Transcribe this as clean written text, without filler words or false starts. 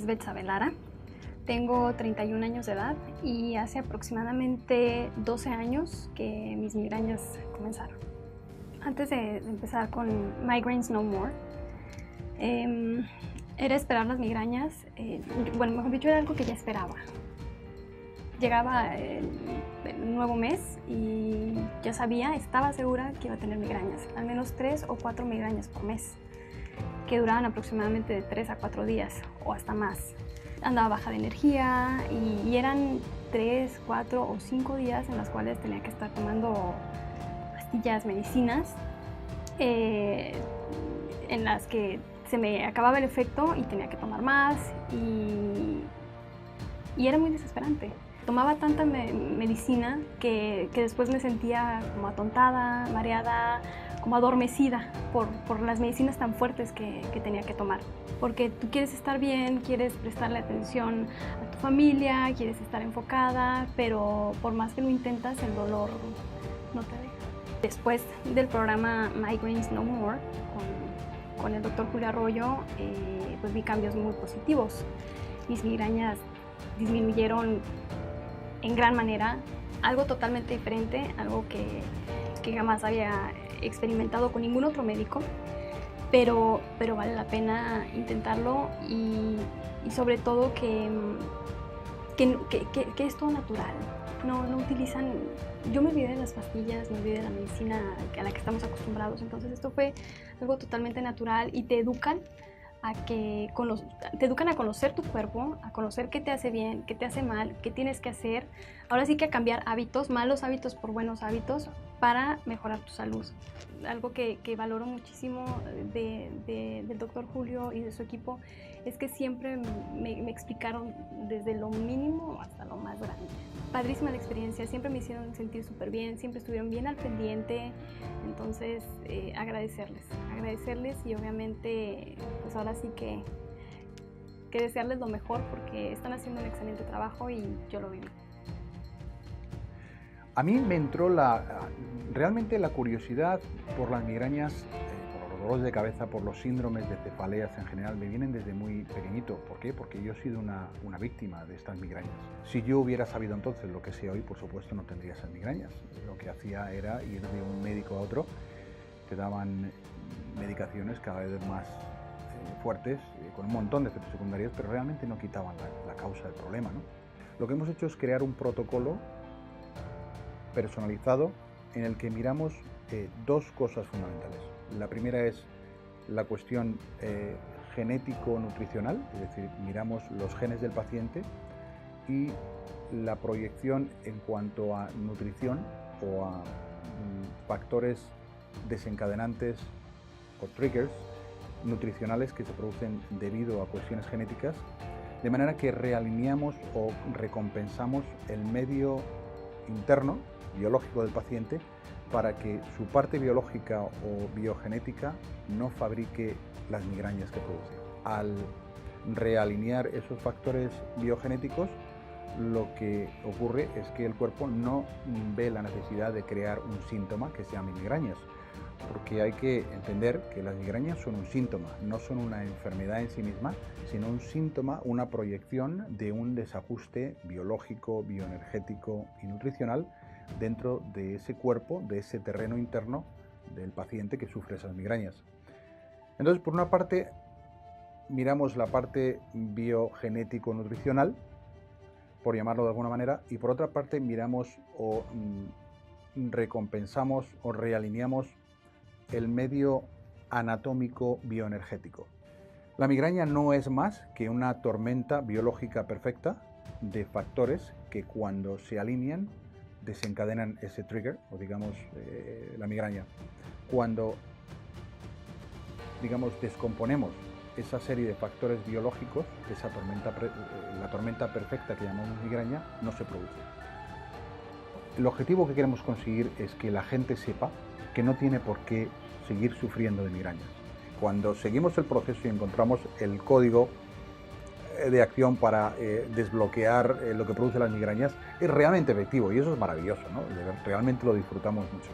es Betsabe Lara, tengo 31 años de edad y hace aproximadamente 12 años que mis migrañas comenzaron. Antes de empezar con Migraines No More, era esperar las migrañas, bueno, mejor dicho, era algo que ya esperaba. Llegaba el nuevo mes y ya sabía, estaba segura que iba a tener migrañas, al menos 3 o 4 migrañas por mes, que duraban aproximadamente de 3 a 4 días o hasta más. Andaba baja de energía y eran 3, 4 o 5 días en los cuales tenía que estar tomando pastillas, medicinas, en las que se me acababa el efecto y tenía que tomar más y era muy desesperante. Tomaba tanta medicina que después me sentía como atontada, mareada, como adormecida por las medicinas tan fuertes que tenía que tomar. Porque tú quieres estar bien, quieres prestarle atención a tu familia, quieres estar enfocada, pero por más que lo intentas, el dolor no te deja. Después del programa Migraines No More, con el doctor Julio Arroyo, pues vi cambios muy positivos. Mis migrañas disminuyeron en gran manera, algo totalmente diferente, algo que jamás había experimentado con ningún otro médico, pero vale la pena intentarlo y sobre todo que es todo natural. No utilizan, yo me olvidé de las pastillas, me olvidé de la medicina a la que estamos acostumbrados, entonces esto fue algo totalmente natural y te educan a conocer tu cuerpo, a conocer qué te hace bien, qué te hace mal, qué tienes que hacer. Ahora sí que a cambiar hábitos, malos hábitos por buenos hábitos para mejorar tu salud. Algo que valoro muchísimo del doctor Julio y de su equipo es que siempre me explicaron desde lo mínimo hasta lo más grande. Padrísima la experiencia, siempre me hicieron sentir súper bien, siempre estuvieron bien al pendiente, entonces agradecerles y obviamente pues ahora sí que desearles lo mejor porque están haciendo un excelente trabajo y yo lo viví. A mí me entró realmente la curiosidad por las migrañas, por los dolores de cabeza, por los síndromes de cefaleas en general, me vienen desde muy pequeñito. ¿Por qué? Porque yo he sido una víctima de estas migrañas. Si yo hubiera sabido entonces lo que sé hoy, por supuesto no tendría esas migrañas. Lo que hacía era ir de un médico a otro, te daban medicaciones cada vez más fuertes, con un montón de efectos secundarios, pero realmente no quitaban la causa del problema, ¿no? Lo que hemos hecho es crear un protocolo personalizado en el que miramos dos cosas fundamentales. La primera es la cuestión genético-nutricional, es decir, miramos los genes del paciente y la proyección en cuanto a nutrición o a factores desencadenantes o triggers nutricionales que se producen debido a cuestiones genéticas, de manera que realineamos o recompensamos el medio interno biológico del paciente para que su parte biológica o biogenética no fabrique las migrañas que produce. Al realinear esos factores biogenéticos, lo que ocurre es que el cuerpo no ve la necesidad de crear un síntoma que se llame migrañas, porque hay que entender que las migrañas son un síntoma, no son una enfermedad en sí misma, sino un síntoma, una proyección de un desajuste biológico, bioenergético y nutricional dentro de ese cuerpo, de ese terreno interno del paciente que sufre esas migrañas. Entonces, por una parte, miramos la parte biogenético-nutricional, por llamarlo de alguna manera, y por otra parte miramos o recompensamos o realineamos el medio anatómico bioenergético. La migraña no es más que una tormenta biológica perfecta de factores que cuando se alinean desencadenan ese trigger, o digamos la migraña. Cuando descomponemos esa serie de factores biológicos, la tormenta perfecta que llamamos migraña no se produce. El objetivo que queremos conseguir es que la gente sepa que no tiene por qué seguir sufriendo de migrañas. Cuando seguimos el proceso y encontramos el código de acción para desbloquear lo que produce las migrañas, es realmente efectivo y eso es maravilloso, ¿no? Realmente lo disfrutamos mucho.